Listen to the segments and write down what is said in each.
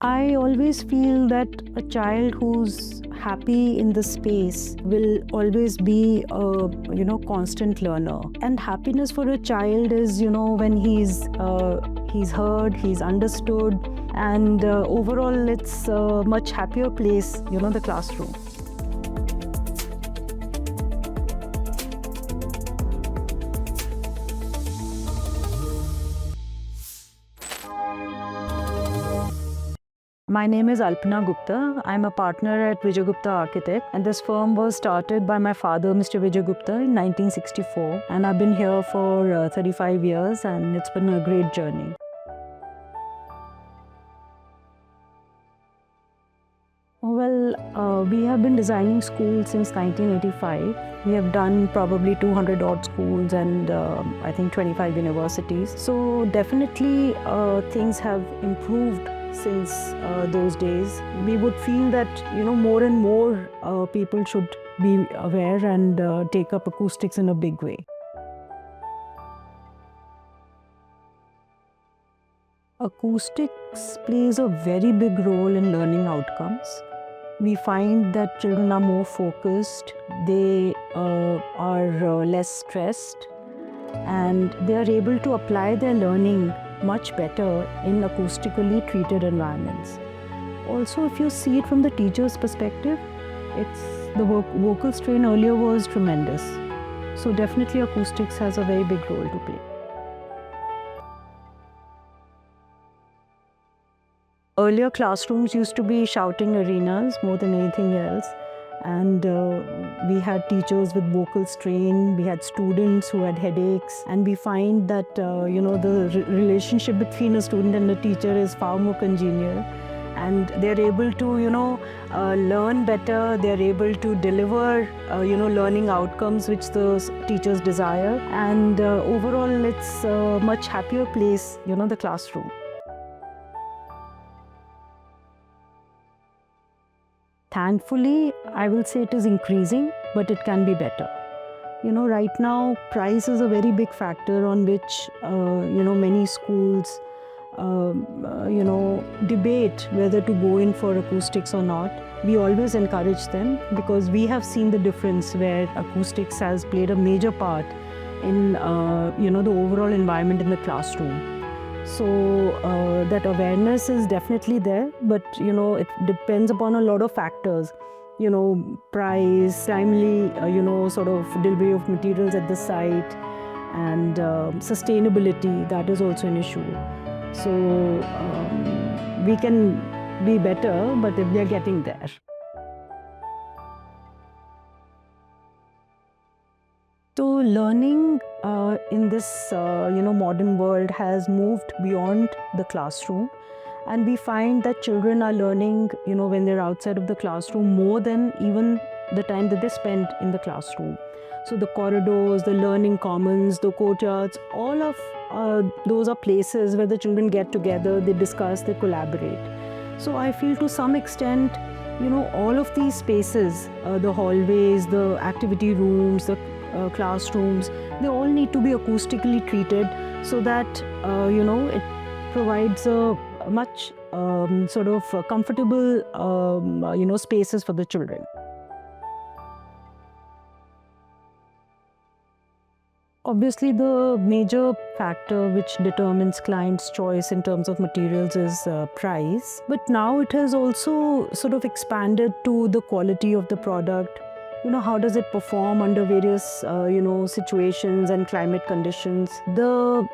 I always feel that a child who's happy in the space will always be a constant learner. And happiness for a child is when he's heard, he's understood, and overall it's a much happier place, the classroom. My name is Alpana Gupta. I'm a partner at Vijay Gupta Architect, and this firm was started by my father, Mr. Vijay Gupta, in 1964. And I've been here for 35 years, and it's been a great journey. Well, we have been designing schools since 1985. We have done probably 200 odd schools and I think 25 universities. So definitely things have improved since those days. We would feel that more and more people should be aware and take up acoustics in a big way. Acoustics plays a very big role in learning outcomes. We find that children are more focused, they are less stressed, and they are able to apply their learning much better in acoustically treated environments. Also, if you see it from the teacher's perspective, the vocal strain earlier was tremendous. So definitely acoustics has a very big role to play. Earlier classrooms used to be shouting arenas more than anything else. And we had teachers with vocal strain, we had students who had headaches, and we find that the relationship between a student and a teacher is far more congenial, and they're able to learn better, they're able to deliver learning outcomes which the teachers desire, and overall it's a much happier place, the classroom. Thankfully, I will say it is increasing, but it can be better. Right now, price is a very big factor on which, many schools, debate whether to go in for acoustics or not. We always encourage them because we have seen the difference where acoustics has played a major part in, the overall environment in the classroom. So that awareness is definitely there, but it depends upon a lot of factors. Price, timely, sort of delivery of materials at the site, and sustainability. That is also an issue. So we can be better, but we are getting there. So learning in this modern world has moved beyond the classroom, and we find that children are learning when they're outside of the classroom more than even the time that they spend in the classroom. So the corridors, the learning commons, the courtyards, all of those are places where the children get together, they discuss, they collaborate. So I feel to some extent all of these spaces, the hallways, the activity rooms, the classrooms, they all need to be acoustically treated so that it provides a much sort of comfortable spaces for the children. Obviously, the major factor which determines client's choice in terms of materials is price. But now it has also sort of expanded to the quality of the product. How does it perform under various, situations and climate conditions? The,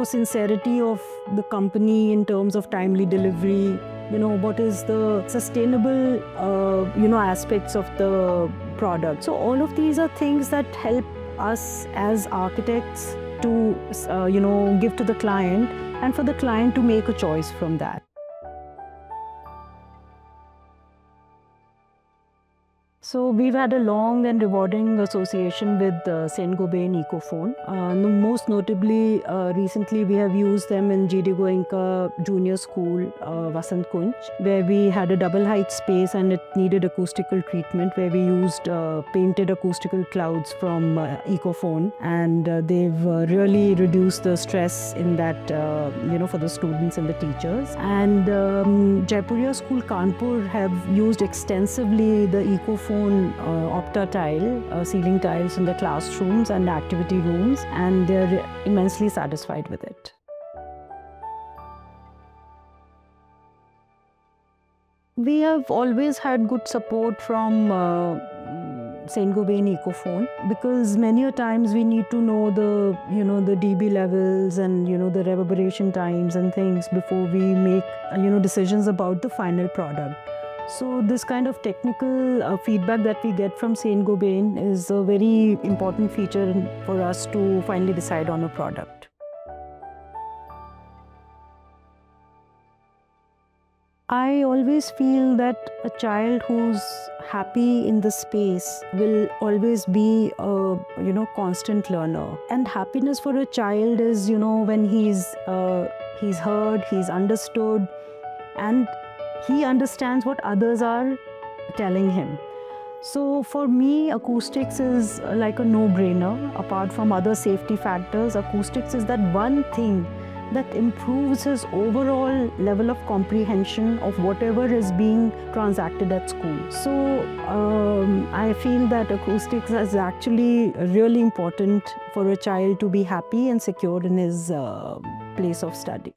sincerity of the company in terms of timely delivery. What is the sustainable, aspects of the product? So all of these are things that help us as architects to give to the client, and for the client to make a choice from that. So we've had a long and rewarding association with Saint Gobain Ecophone. Most notably, recently we have used them in GD Goenka Junior School, Vasant Kunj, where we had a double height space and it needed acoustical treatment, where we used painted acoustical clouds from Ecophone, and they've really reduced the stress in that, for the students and the teachers. And Jaipuria School Kanpur have used extensively the Ecophone Opta tile, ceiling tiles in the classrooms and activity rooms, and they're immensely satisfied with it. We have always had good support from Saint Gobain Ecophone, because many a times we need to know the the dB levels and the reverberation times and things before we make decisions about the final product. So this kind of technical feedback that we get from Saint Gobain is a very important feature for us to finally decide on a product. I always feel that a child who's happy in the space will always be a constant learner. And happiness for a child is when he's heard, he's understood, and he understands what others are telling him. So for me, acoustics is like a no-brainer. Apart from other safety factors, acoustics is that one thing that improves his overall level of comprehension of whatever is being transacted at school. So I feel that acoustics is actually really important for a child to be happy and secure in his place of study.